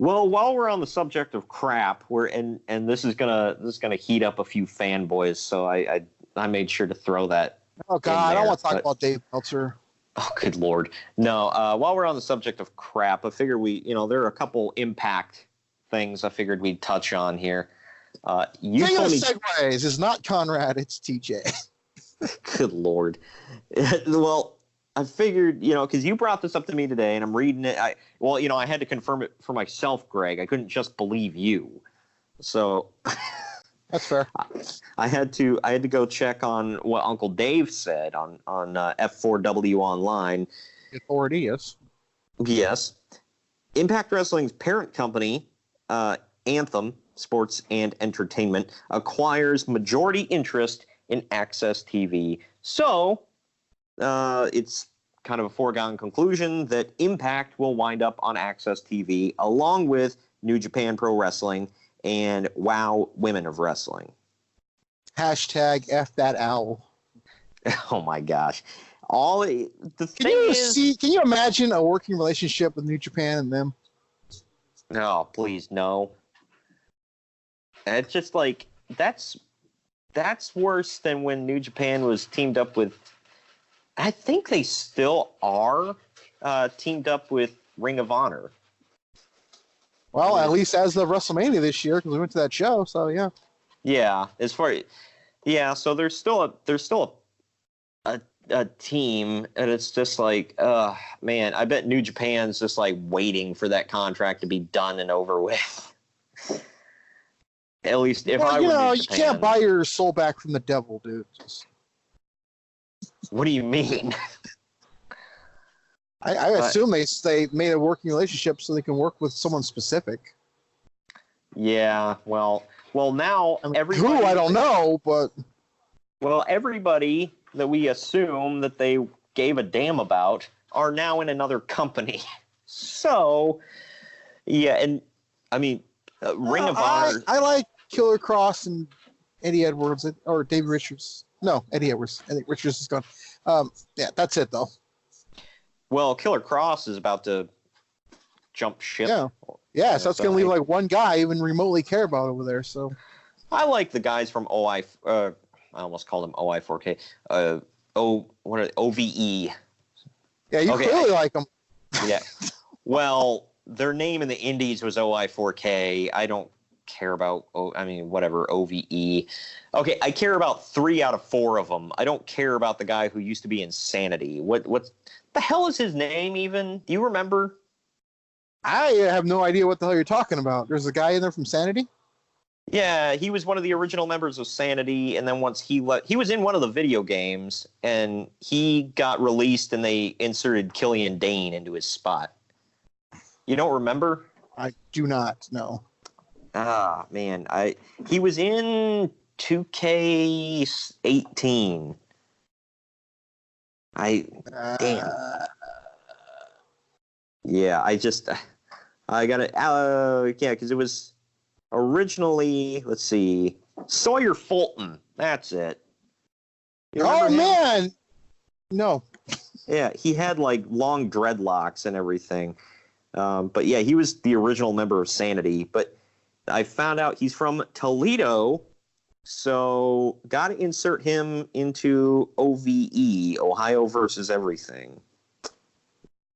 Well, while we're on the subject of crap, and this is gonna heat up a few fanboys, so I made sure to throw that. Oh God, I don't want to talk about Dave Meltzer. Oh, good Lord. No, while we're on the subject of crap, I figure there are a couple Impact things I figured we'd touch on here. King of segues is not Conrad, it's TJ. Good Lord. Well, I figured, because you brought this up to me today, and I'm reading it. I had to confirm it for myself, Greg. I couldn't just believe you. So that's fair. I had to go check on what Uncle Dave said on F4W Online. Authority, yes. Yes. Impact Wrestling's parent company, Anthem Sports and Entertainment, acquires majority interest in AXS TV. So it's kind of a foregone conclusion that Impact will wind up on AXS TV along with New Japan Pro Wrestling and WOW Women of Wrestling. Hashtag F that owl. Oh my gosh. Can you imagine a working relationship with New Japan and them? No, please, no. It's just like, that's worse than when New Japan was teamed up with, I think they still are teamed up with Ring of Honor. Well, at least as of WrestleMania this year, because we went to that show, so yeah. Yeah, so there's still a team, and it's just like, man, I bet New Japan's just like waiting for that contract to be done and over with. At least if I were New Japan. You can't buy your soul back from the devil, dude. What do you mean? I assume they made a working relationship so they can work with someone specific. Yeah, well, now everybody. Who, I don't know, but. Well, everybody that we assume that they gave a damn about are now in another company. So, yeah, and I mean, Ring of Honor. I like Killer Cross and Eddie Edwards, or Dave Richards. No, Eddie Edwards. I think Richards is gone. Yeah, that's it, though. Well, Killer Cross is about to jump ship. Yeah, so that's going to leave like one guy even remotely care about over there. So, I like the guys from I almost called them OI4K. OVE. Yeah, you clearly like them. Yeah. Well, their name in the Indies was OI4K. I don't care about, whatever, OVE. Okay, I care about 3 out of 4 of them. I don't care about the guy who used to be in Sanity. What the hell is his name even? Do you remember? I have no idea what the hell you're talking about. There's a guy in there from Sanity? Yeah, he was one of the original members of Sanity, and then once he was in one of the video games, and he got released, and they inserted Killian Dane into his spot. You don't remember? I do not, no. Ah, man, he was in 2K18. Damn. Yeah, I got it. Yeah, because it was originally, let's see, Sawyer Fulton. That's it. Oh, man! No. Yeah, he had like long dreadlocks and everything. But yeah, he was the original member of Sanity. But I found out he's from Toledo, so got to insert him into OVE, Ohio versus Everything.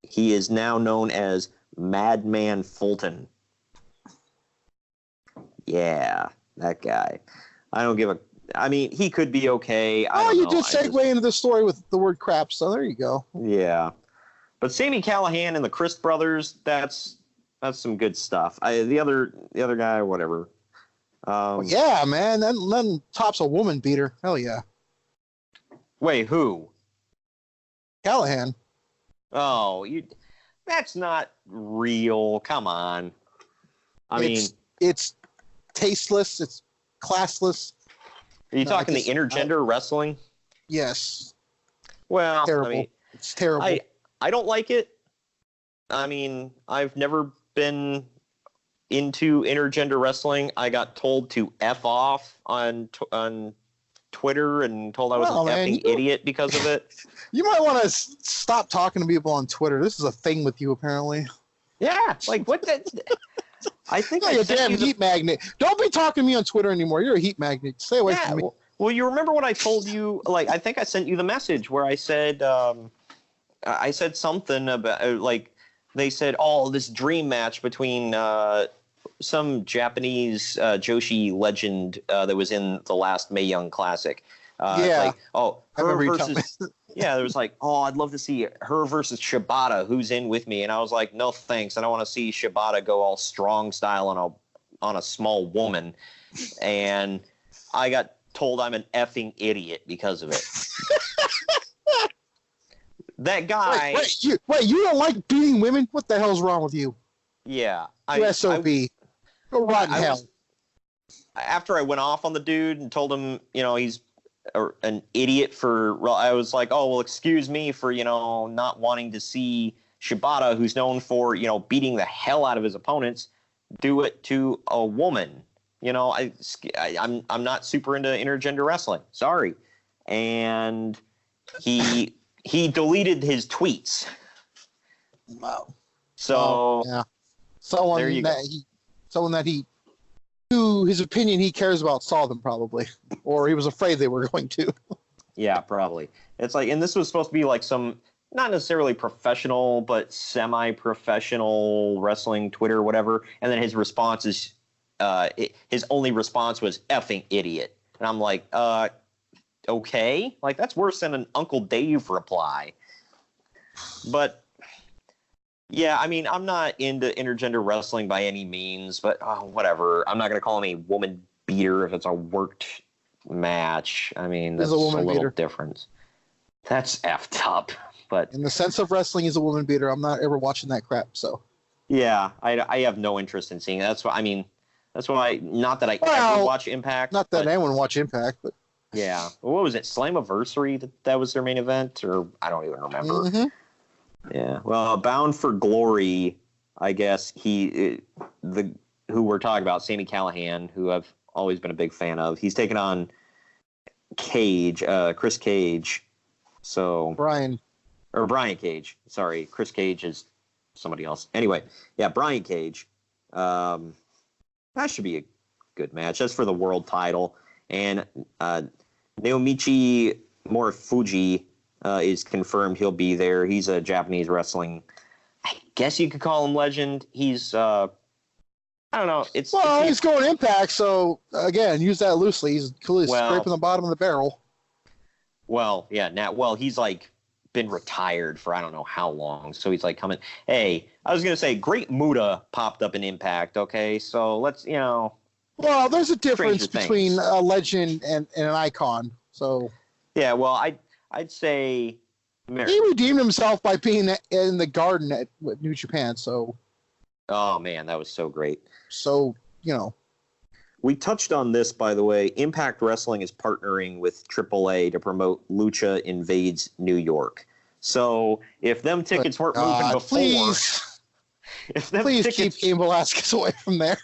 He is now known as Madman Fulton. Yeah, that guy. He could be okay. You just segue into the story with the word crap, so there you go. Yeah. But Sami Callihan and the Christ brothers, that's some good stuff. The other guy, whatever. Yeah, man. Then tops a woman beater. Hell yeah. Wait, who? Callahan. Oh, that's not real. Come on. It's tasteless. It's classless. Are you talking the intergender wrestling? Yes. Well, terrible. It's terrible. I don't like it. I've never been into intergender wrestling. I got told to F off on Twitter and told I was an effing idiot because of it. You might want to stop talking to people on Twitter. This is a thing with you, apparently. Yeah, like what? I think You're a damn heat magnet. Don't be talking to me on Twitter anymore. You're a heat magnet. Stay away from me. Well, you remember what I told you? Like, I think I sent you the message where I said something about they said, oh, this dream match between some Japanese Joshi legend that was in the last Mae Young Classic. Her versus there was like, oh, I'd love to see her versus Shibata, who's in with me, and I was like, no thanks, I don't want to see Shibata go all strong style on a small woman, and I got told I'm an effing idiot because of it. That guy. Wait, you don't like beating women? What the hell's wrong with you? Yeah, SOB. Go rot in hell. After I went off on the dude and told him, he's an idiot I was like, oh, well, excuse me for, not wanting to see Shibata, who's known for, beating the hell out of his opponents, do it to a woman. I'm not super into intergender wrestling. Sorry. And he deleted his tweets. Wow. So yeah. Someone that he knew his opinion he cares about saw them probably, or he was afraid they were going to. Yeah, probably. It's like, and this was supposed to be like some not necessarily professional, but semi-professional wrestling Twitter or whatever. And then his response is, his only response was effing idiot. And I'm like, okay, like that's worse than an Uncle Dave reply. But yeah, I mean, I'm not into intergender wrestling by any means, but whatever. I'm not going to call him a woman beater if it's a worked match. I mean, that's a little different. That's effed up. But in the sense of wrestling, he's a woman beater. I'm not ever watching that crap. So yeah, I have no interest in seeing it. That's why. I mean, that's why. Not that I ever watch Impact. Not that anyone watch Impact, but yeah. What was it? Slammiversary that was their main event, or I don't even remember. Mm-hmm. Yeah. Well, Bound for Glory, I guess who we're talking about, Sami Callihan, who I've always been a big fan of. He's taken on Chris Cage. So Brian Cage. Sorry, Chris Cage is somebody else. Anyway, yeah, Brian Cage. That should be a good match. That's for the world title. And Naomichi Morifuji is confirmed he'll be there. He's a Japanese wrestling, I guess you could call him legend. He's I don't know. He's going Impact, so again, use that loosely. He's scraping the bottom of the barrel. Well, yeah. He's like been retired for I don't know how long. So he's like coming. Hey, I was gonna say Great Muta popped up in Impact. Okay, so let's Well, there's a difference between a legend and an icon. So yeah, well, I'd say he redeemed himself by being in the Garden at New Japan. So oh man, that was so great. So we touched on this, by the way. Impact Wrestling is partnering with AAA to promote Lucha Invades New York. So if them tickets weren't moving before, please keep Cain Velasquez away from there.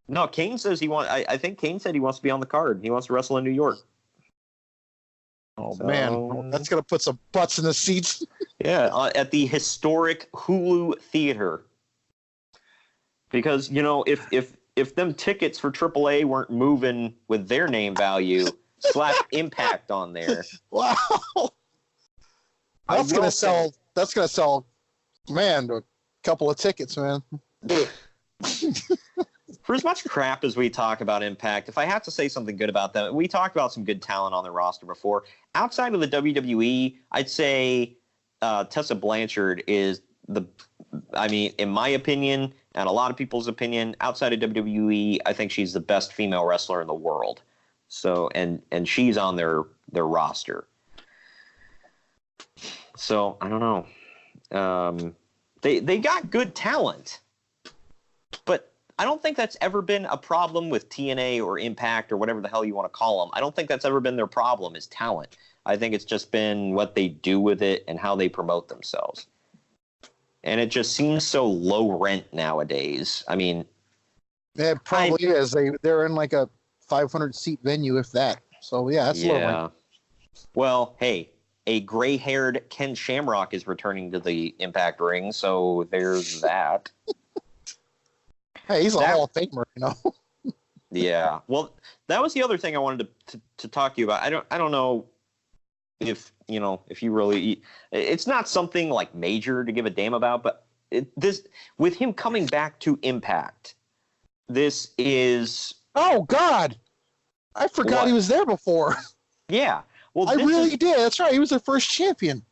No, Kane says I think Kane said he wants to be on the card. He wants to wrestle in New York. Oh man, that's gonna put some butts in the seats. Yeah, at the historic Hulu Theater. Because if them tickets for AAA weren't moving with their name value, slap Impact on there. Wow, that's gonna sell. That's gonna sell, man, a couple of tickets, man. For as much crap as we talk about Impact, if I have to say something good about them, we talked about some good talent on the roster before. Outside of the WWE, I'd say Tessa Blanchard is in my opinion, and a lot of people's opinion, outside of WWE, I think she's the best female wrestler in the world. So, and she's on their roster. So I don't know. They got good talent, but I don't think that's ever been a problem with TNA or Impact or whatever the hell you want to call them. I don't think that's ever been their problem is talent. I think it's just been what they do with it and how they promote themselves. And it just seems so low rent nowadays. I mean, it probably is. They're in like a 500-seat venue, if that. So yeah, that's low rent. Well, hey, a gray-haired Ken Shamrock is returning to the Impact ring, so there's that. Hey, he's a Hall of Famer, you know. Yeah. Well, that was the other thing I wanted to talk to you about. I don't know if you really. It's not something like major to give a damn about, but this with him coming back to Impact, this is. Oh God, I forgot he was there before. Yeah. Well, I really did. That's right. He was their first champion.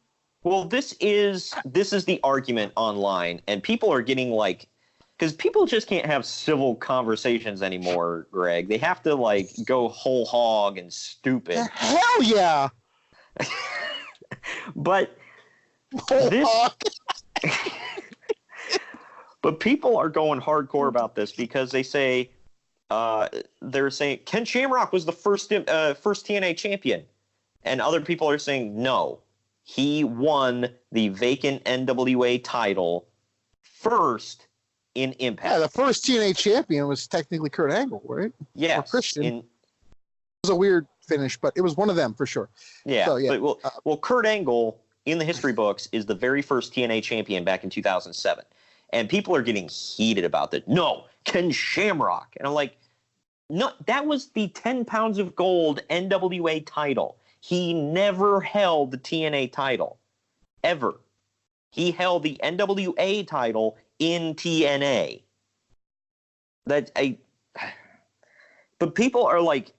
Well, this is the argument online, and people are getting like. Because people just can't have civil conversations anymore, Greg. They have to, like, go whole hog and stupid. Hell yeah! But but people are going hardcore about this because they say they're saying Ken Shamrock was the first TNA champion, and other people are saying no, he won the vacant NWA title first. In Impact. Yeah, the first TNA champion was technically Kurt Angle, right? Yeah, or Christian. It was a weird finish, but it was one of them for sure. Yeah, so, yeah. But, Kurt Angle in the history books is the very first TNA champion back in 2007, and people are getting heated about that. No, Ken Shamrock, and I'm like, no, that was the 10 pounds of gold NWA title. He never held the TNA title, ever. He held the NWA title in TNA. But people are like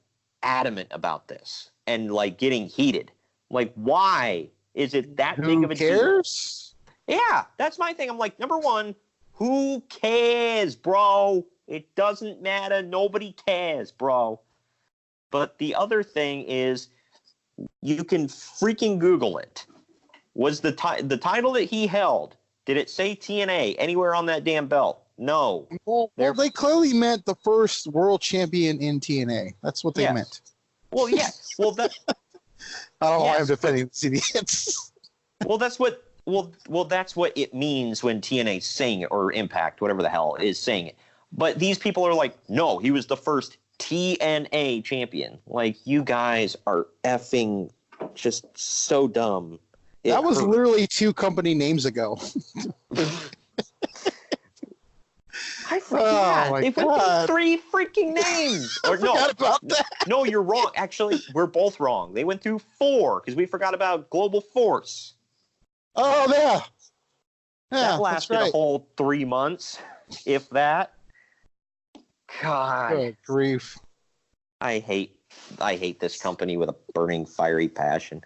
adamant about this and like getting heated. Like, why is it that big of a deal? Who cares? Yeah, that's my thing. I'm like, number one, who cares, bro? It doesn't matter. Nobody cares, bro. But the other thing is, you can freaking Google it. Was the title that he held, did it say TNA anywhere on that damn belt? No. Well, they clearly meant the first world champion in TNA. That's what they meant. Well, yeah. Well, that. I don't know why I'm defending these idiots. Well, that's what. Well, that's what it means when TNA's saying it, or Impact, whatever the hell is saying it. But these people are like, no, he was the first TNA champion. Like, you guys are effing just so dumb. That was literally 2 company names ago. I forgot. They went through 3 freaking names. I forgot about that. No, you're wrong. Actually, we're both wrong. They went through 4 because we forgot about Global Force. Oh, yeah. That lasted a whole 3 months, if that. God. Good grief. I hate this company with a burning, fiery passion.